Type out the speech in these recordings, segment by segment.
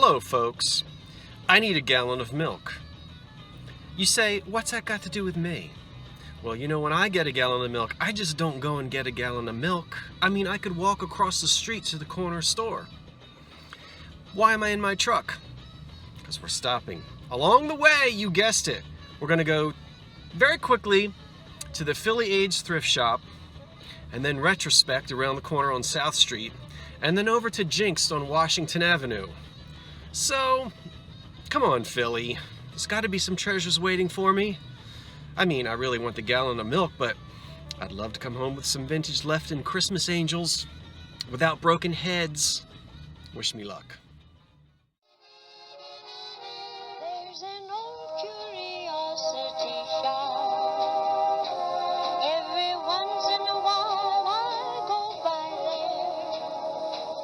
Hello, folks. I need a gallon of milk. You say, what's that got to do with me? Well, you know, when I get a gallon of milk, I just don't go and get a gallon of milk. I mean, I could walk across the street to the corner store. Why am I in my truck? Because we're stopping. Along the way, you guessed it, we're going to go very quickly to the Philly Age thrift shop, and then retrospect around the corner on South Street, and then over to Jinxed on Washington Avenue. So, come on, Philly. There's got to be some treasures waiting for me. I mean, I really want the gallon of milk, but I'd love to come home with some vintage Lefton Christmas angels without broken heads. Wish me luck. There's an old curiosity shop. Every once in a while I go by there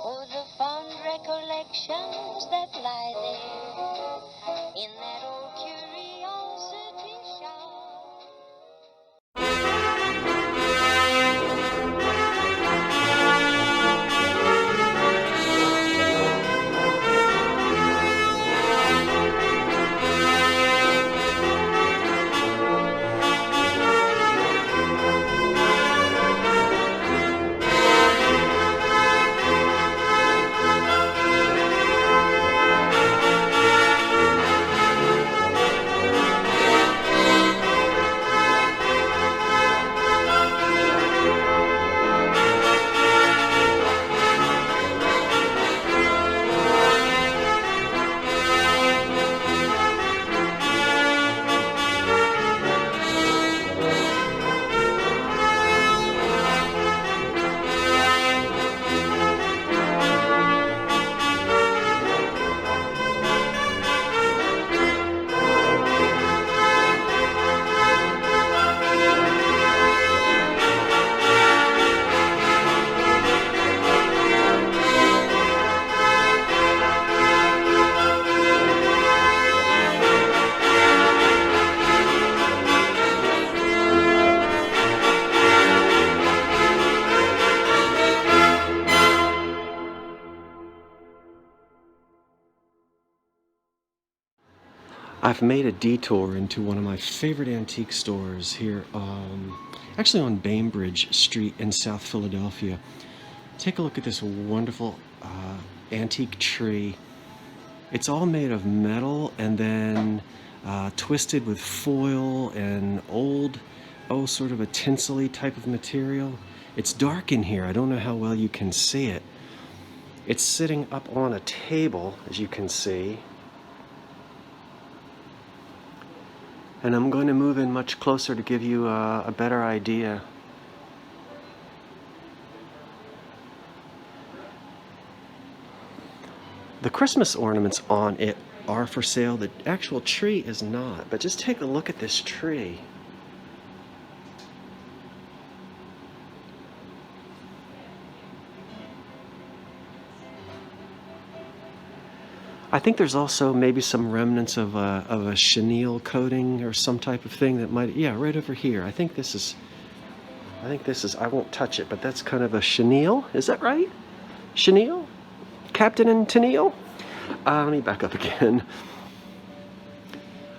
for the fond recollections that lie there in that old curiosity shop. I've made a detour into one of my favorite antique stores here, actually on Bainbridge Street in South Philadelphia. Take a look at this wonderful antique tree. It's all made of metal and then twisted with foil and old, sort of a tinsel-y type of material. It's dark in here. I don't know how well you can see it. It's sitting up on a table, as you can see. And I'm going to move in much closer to give you a better idea. The Christmas ornaments on it are for sale. The actual tree is not, but just take a look at this tree. I think there's also maybe some remnants of a chenille coating or some type of thing that might, yeah, right over here. I think this is, I won't touch it, but that's kind of a chenille. Is that right? Chenille? Captain and Tennille? Let me back up again.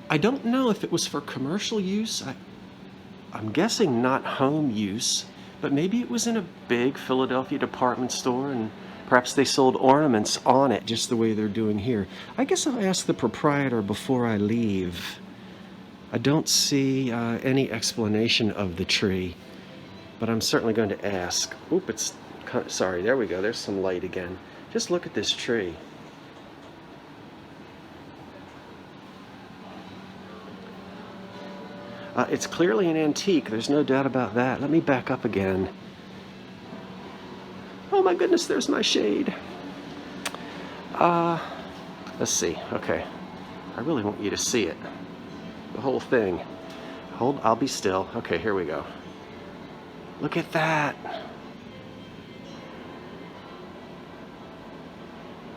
I don't know if it was for commercial use. I'm guessing not home use, but maybe it was in a big Philadelphia department store and perhaps they sold ornaments on it just the way they're doing here. I guess I'll ask the proprietor before I leave. I don't see any explanation of the tree, but I'm certainly going to ask. Oop, it's, sorry, there we go. There's some light again. Just look at this tree. It's clearly an antique. There's no doubt about that. Let me back up again. Oh my goodness, there's my shade. Let's see. Okay. I really want you to see it. The whole thing. I'll be still. Okay, here we go. Look at that.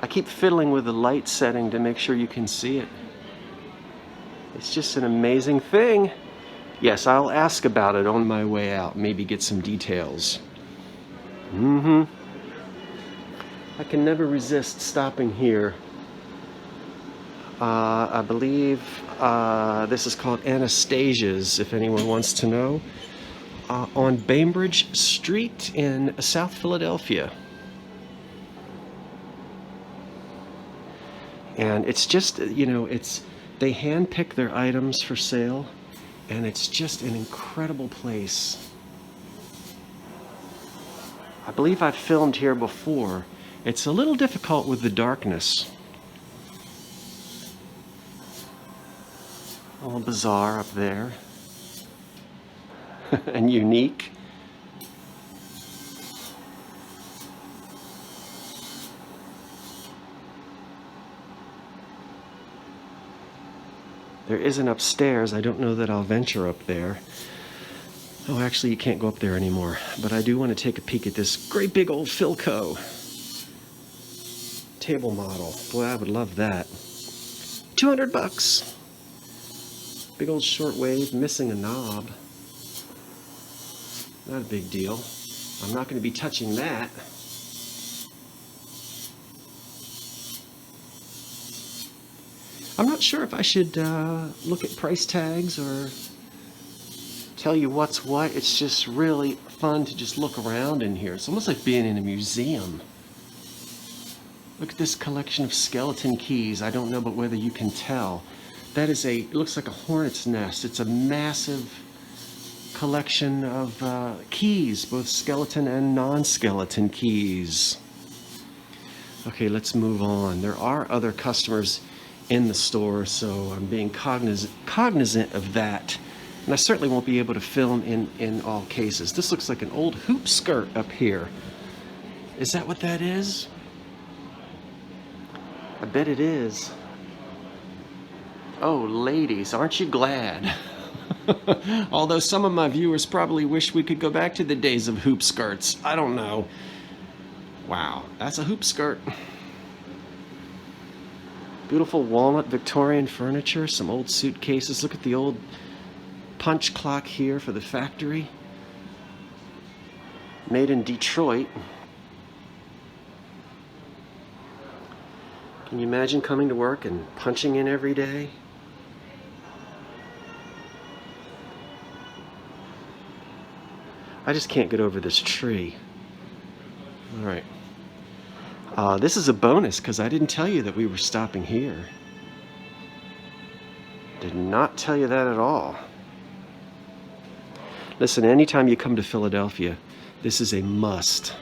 I keep fiddling with the light setting to make sure you can see it. It's just an amazing thing. Yes, I'll ask about it on my way out. Maybe get some details. I can never resist stopping here I believe this is called Anastasia's, if anyone wants to know, on Bainbridge Street in South Philadelphia. And it's just, you know, they handpick their items for sale, and it's just an incredible place. I believe I've filmed here before. It's a little difficult with the darkness. A little bizarre up there. And unique. There is an upstairs. I don't know that I'll venture up there. Oh, actually, you can't go up there anymore. But I do want to take a peek at this great big old Philco table model. Boy, I would love that. $200. Big old shortwave, missing a knob. Not a big deal. I'm not going to be touching that. I'm not sure if I should look at price tags or tell you what's what. It's just really fun to just look around in here. It's almost like being in a museum. Look at this collection of skeleton keys. I don't know but whether you can tell. That is it looks like a hornet's nest. It's a massive collection of keys, both skeleton and non-skeleton keys. Okay, let's move on. There are other customers in the store, so I'm being cognizant of that. And I certainly won't be able to film in all cases. This looks like an old hoop skirt up here. Is that what that is? I bet it is. Oh, ladies, aren't you glad? Although some of my viewers probably wish we could go back to the days of hoop skirts. I don't know. Wow, that's a hoop skirt. Beautiful walnut Victorian furniture, some old suitcases. Look at the old punch clock here for the factory. Made in Detroit. Can you imagine coming to work and punching in every day? I just can't get over this tree. All right. This is a bonus because I didn't tell you that we were stopping here. Did not tell you that at all. Listen, anytime you come to Philadelphia, this is a must.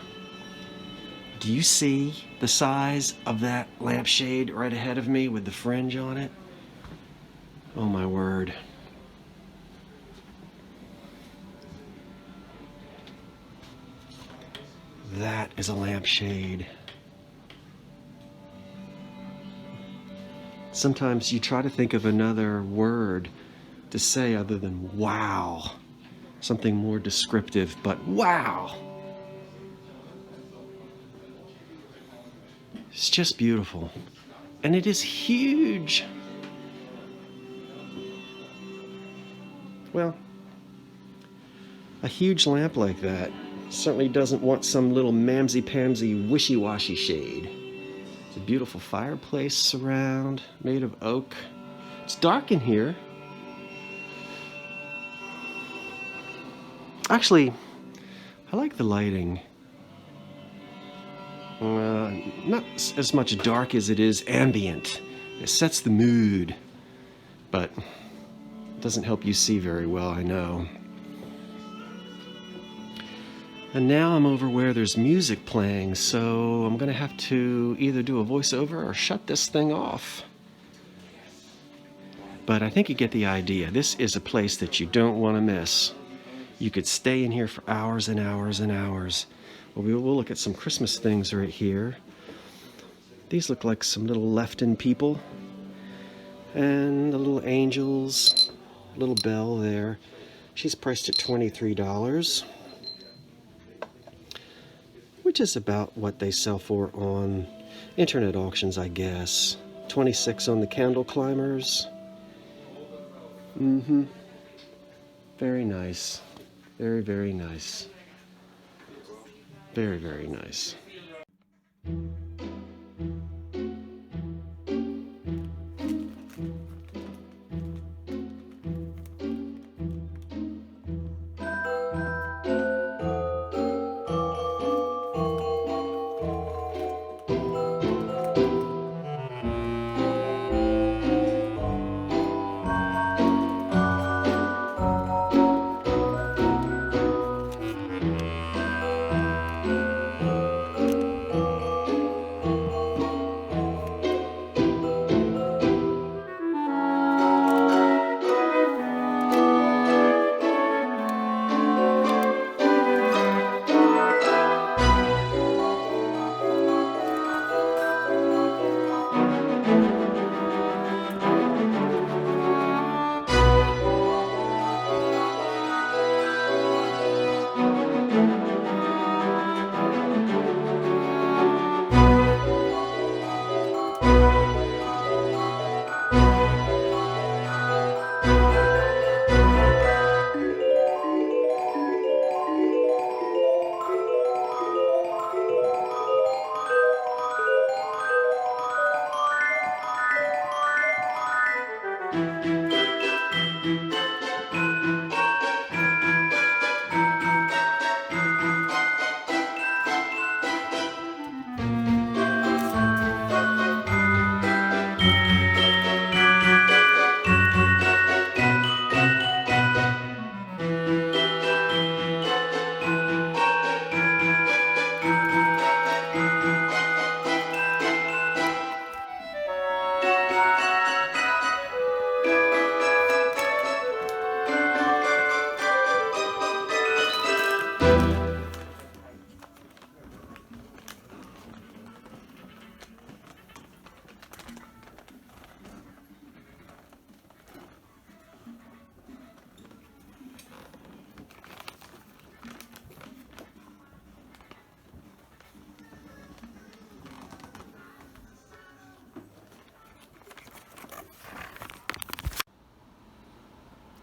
Do you see the size of that lampshade right ahead of me with the fringe on it? Oh my word. That is a lampshade. Sometimes you try to think of another word to say other than wow. Something more descriptive, but wow. It's just beautiful. And it is huge. Well, a huge lamp like that certainly doesn't want some little mamsy-pamsy wishy-washy shade. It's a beautiful fireplace surround made of oak. It's dark in here. Actually, I like the lighting. Not as much dark as it is ambient. It sets the mood, but it doesn't help you see very well, I know. And now I'm over where there's music playing, so I'm gonna have to either do a voiceover or shut this thing off. But I think you get the idea. This is a place that you don't want to miss. You could stay in here for hours and hours and hours. Well, we'll look at some Christmas things right here. These look like some little Lefton people. And the little angels, little bell there. She's priced at $23. Which is about what they sell for on internet auctions, I guess. 26 on the candle climbers. Very nice. Very, very nice. Very, very nice.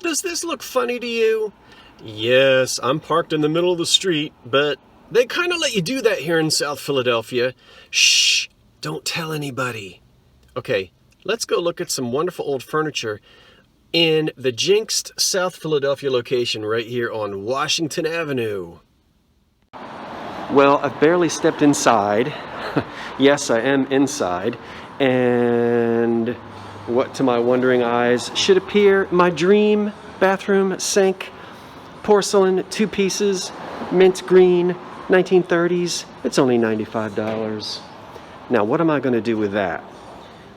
Does this look funny to you? Yes, I'm parked in the middle of the street, but they kind of let you do that here in South Philadelphia. Shh, don't tell anybody. Okay, let's go look at some wonderful old furniture in the Jinxed South Philadelphia location right here on Washington Avenue. Well, I've barely stepped inside. Yes, I am inside. And what to my wondering eyes should appear my dream bathroom sink, porcelain, 2 pieces, mint green, 1930s. It's only $95. Now, what am I going to do with that?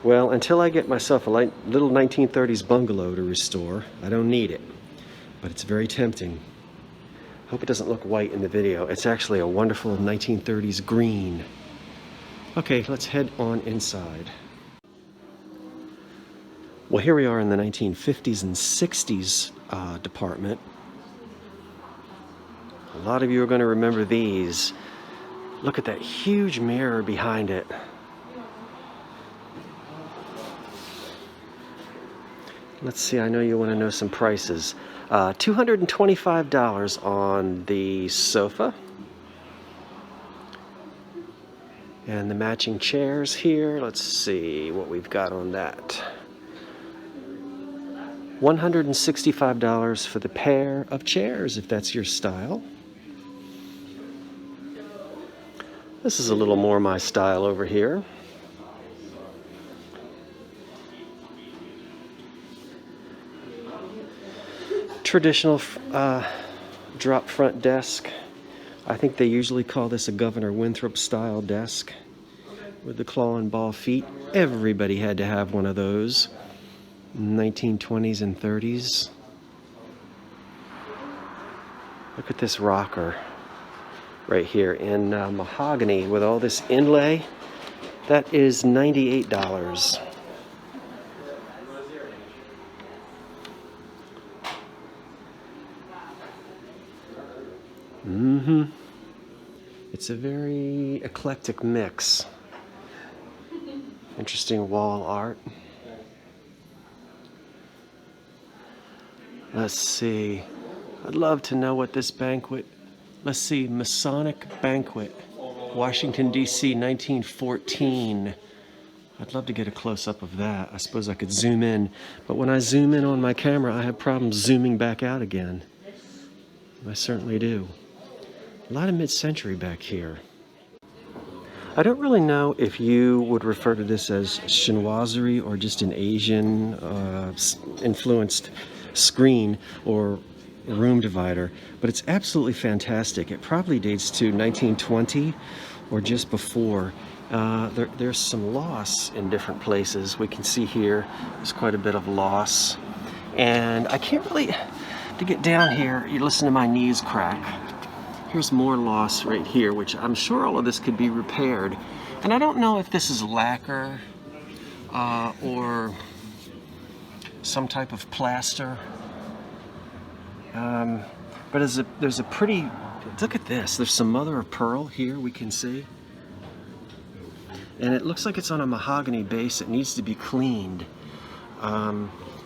Well, until I get myself a little 1930s bungalow to restore, I don't need it. But it's very tempting. Hope it doesn't look white in the video. It's actually a wonderful 1930s green. Okay, let's head on inside. Well, here we are in the 1950s and 60s department. A lot of you are going to remember these. Look at that huge mirror behind it. Let's see, I know you want to know some prices. $225 on the sofa. And the matching chairs here. Let's see what we've got on that. $165 for the pair of chairs, if that's your style. This is a little more my style over here. Traditional drop front desk. I think they usually call this a Governor Winthrop style desk with the claw and ball feet. Everybody had to have one of those. 1920s and 30s. Look at this rocker right here in mahogany with all this inlay. That is $98. It's a very eclectic mix. Interesting wall art. Let's see. I'd love to know what this banquet. Let's see. Masonic Banquet, Washington, D.C., 1914. I'd love to get a close-up of that. I suppose I could zoom in. But when I zoom in on my camera, I have problems zooming back out again. I certainly do. A lot of mid-century back here. I don't really know if you would refer to this as chinoiserie or just an Asian influenced screen or room divider, but it's absolutely fantastic. It probably dates to 1920 or just before. There's some loss in different places. We can see here there's quite a bit of loss, and I can't really, to get down here, you listen to my knees crack. Here's more loss right here, which I'm sure all of this could be repaired. And I don't know if this is lacquer or some type of plaster. But there's a pretty, look at this. There's some mother of pearl here we can see. And it looks like it's on a mahogany base. It needs to be cleaned.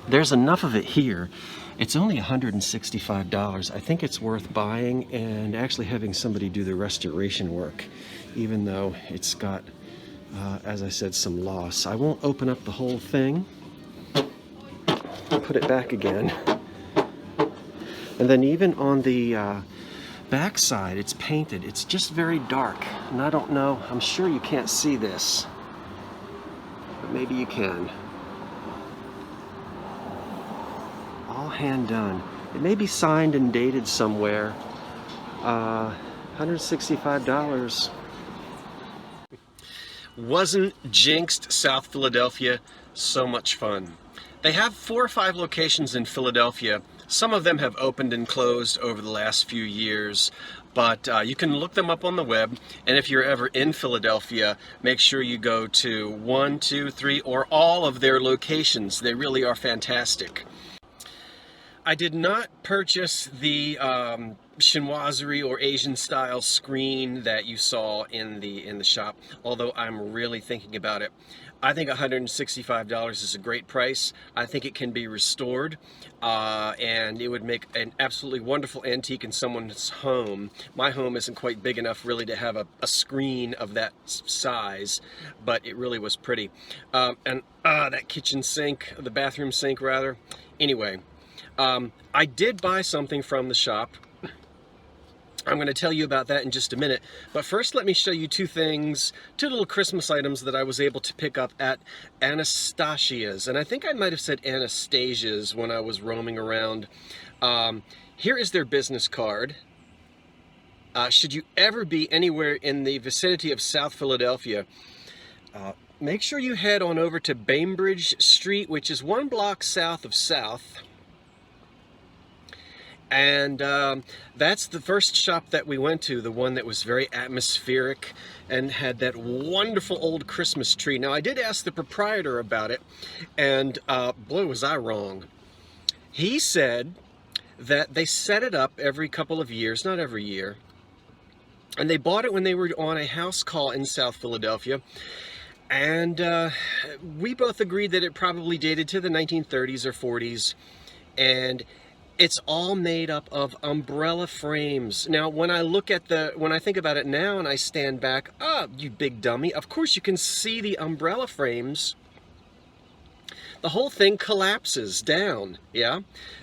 There's enough of it here. It's only $165. I think it's worth buying and actually having somebody do the restoration work, even though it's got, as I said, some loss. I won't open up the whole thing. I'll put it back again. And then even on the back side, it's painted. It's just very dark. And I don't know, I'm sure you can't see this. But maybe you can. All hand done. It may be signed and dated somewhere. $165. Wasn't jinxed, South Philadelphia so much fun. They have 4 or 5 locations in Philadelphia. Some of them have opened and closed over the last few years, but you can look them up on the web. And if you're ever in Philadelphia, make sure you go to 1, 2, 3, or all of their locations. They really are fantastic. I did not purchase the chinoiserie or Asian style screen that you saw in the shop, although I'm really thinking about it. I think $165 is a great price. I think it can be restored, and it would make an absolutely wonderful antique in someone's home. My home isn't quite big enough really to have a screen of that size, but it really was pretty. And that kitchen sink, the bathroom sink rather. Anyway, I did buy something from the shop. I'm going to tell you about that in just a minute, but first let me show you 2 things, 2 little Christmas items that I was able to pick up at Anastasia's, and I think I might have said Anastasia's when I was roaming around. Here is their business card. Should you ever be anywhere in the vicinity of South Philadelphia, make sure you head on over to Bainbridge Street, which is 1 block south of South. And that's the first shop that we went to, the one that was very atmospheric and had that wonderful old Christmas tree. Now, I did ask the proprietor about it, and boy, was I wrong. He said that they set it up every couple of years, not every year, and they bought it when they were on a house call in South Philadelphia. And we both agreed that it probably dated to the 1930s or 40s, and it's all made up of umbrella frames. Now, when I think about it now and I stand back, you big dummy, of course you can see the umbrella frames. The whole thing collapses down, yeah?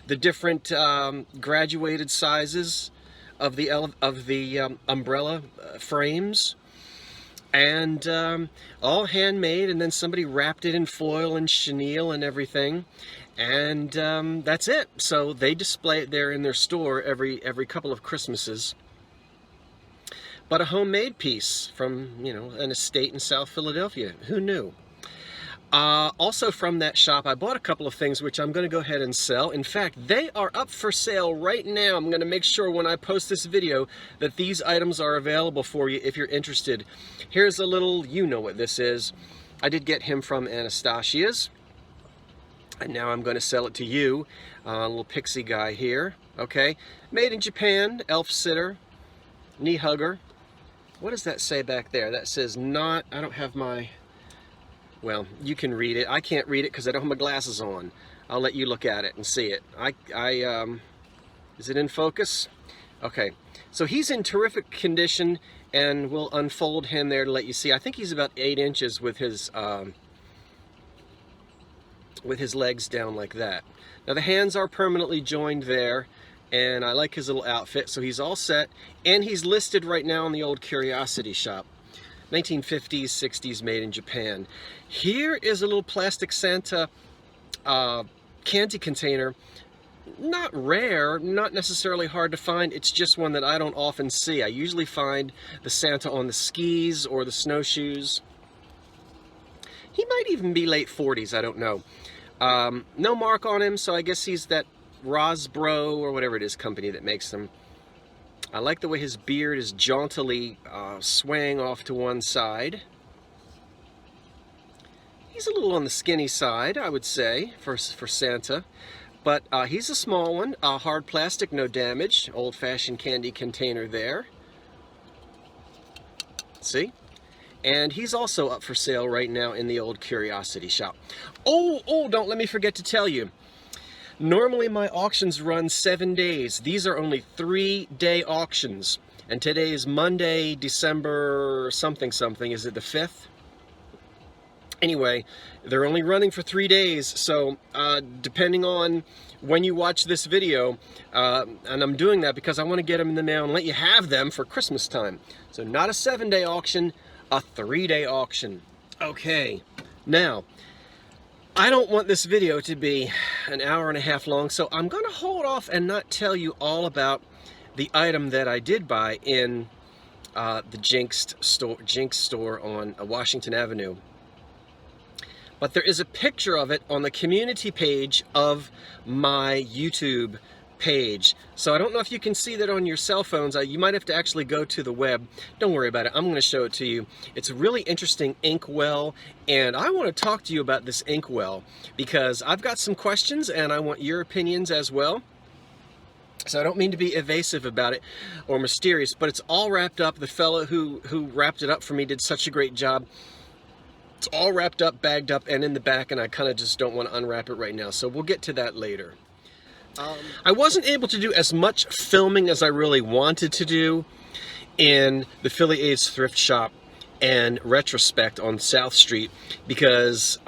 The different graduated sizes of the umbrella frames. And all handmade, and then somebody wrapped it in foil and chenille and everything. And that's it. So they display it there in their store every couple of Christmases. But a homemade piece from, an estate in South Philadelphia. Who knew? Also from that shop, I bought a couple of things which I'm going to go ahead and sell. In fact, they are up for sale right now. I'm going to make sure when I post this video that these items are available for you if you're interested. Here's a little, you know what this is. I did get him from Anastasia's. And now I'm going to sell it to you. A little pixie guy here. Okay. Made in Japan, elf sitter, knee hugger. What does that say back there? That says not, I don't have my, well, you can read it. I can't read it because I don't have my glasses on. I'll let you look at it and see it. Is it in focus? Okay. So he's in terrific condition, and we'll unfold him there to let you see. I think he's about 8 inches with his legs down like that. Now the hands are permanently joined there, and I like his little outfit, so he's all set, and he's listed right now in the old Curiosity Shop. 1950s, 60s, made in Japan. Here is a little plastic Santa candy container. Not rare, not necessarily hard to find, it's just one that I don't often see. I usually find the Santa on the skis or the snowshoes. He might even be late 40s, I don't know. No mark on him, so I guess he's that Rosbro or whatever it is company that makes them. I like the way his beard is jauntily swaying off to one side. He's a little on the skinny side, I would say, for Santa. But he's a small one, hard plastic, no damage. Old-fashioned candy container there. See? And he's also up for sale right now in the old Curiosity Shop. Oh, don't let me forget to tell you. Normally my auctions run 7 days. These are only 3-day auctions. And today is Monday, December something. Is it the 5th? Anyway, they're only running for 3 days, so depending on when you watch this video, and I'm doing that because I want to get them in the mail and let you have them for Christmas time. So not a 7-day auction, a 3-day auction. Okay, now, I don't want this video to be an hour and a half long, so I'm going to hold off and not tell you all about the item that I did buy in the Jinx store on Washington Avenue. But there is a picture of it on the community page of my YouTube page. So I don't know if you can see that on your cell phones. You might have to actually go to the web. Don't worry about it. I'm going to show it to you. It's a really interesting inkwell, and I want to talk to you about this inkwell because I've got some questions and I want your opinions as well. So I don't mean to be evasive about it or mysterious, but it's all wrapped up. The fellow who wrapped it up for me did such a great job. It's all wrapped up, bagged up, and in the back, and I kind of just don't want to unwrap it right now, so we'll get to that later. I wasn't able to do as much filming as I really wanted to do in the Philly A's thrift shop and Retrospect on South Street because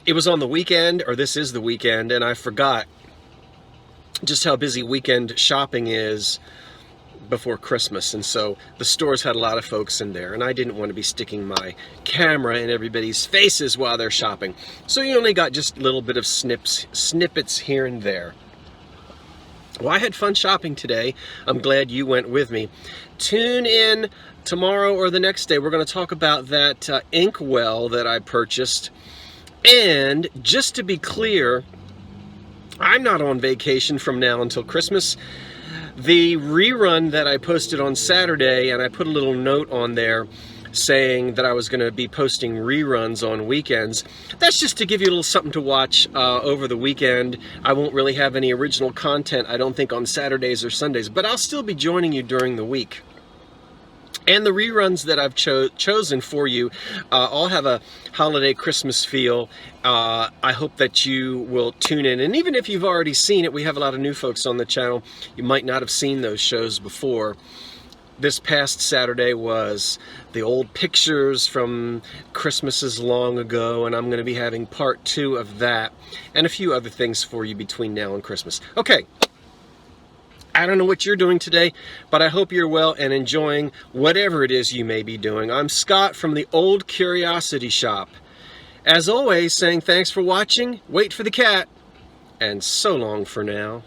it was on the weekend, or this is the weekend, and I forgot just how busy weekend shopping is before Christmas, and so the stores had a lot of folks in there, and I didn't want to be sticking my camera in everybody's faces while they're shopping. So you only got just a little bit of snippets here and there. Well, I had fun shopping today. I'm glad you went with me. Tune in tomorrow or the next day. We're going to talk about that inkwell that I purchased. And just to be clear, I'm not on vacation from now until Christmas. The rerun that I posted on Saturday, and I put a little note on there saying that I was going to be posting reruns on weekends. That's just to give you a little something to watch over the weekend. I won't really have any original content, I don't think, on Saturdays or Sundays, but I'll still be joining you during the week. And the reruns that I've chosen for you all have a holiday Christmas feel. I hope that you will tune in. And even if you've already seen it, we have a lot of new folks on the channel. You might not have seen those shows before. This past Saturday was the old pictures from Christmases long ago, and I'm going to be having part 2 of that and a few other things for you between now and Christmas. Okay. I don't know what you're doing today, but I hope you're well and enjoying whatever it is you may be doing. I'm Scott from the Old Curiosity Shop. As always, saying thanks for watching, wait for the cat, and so long for now.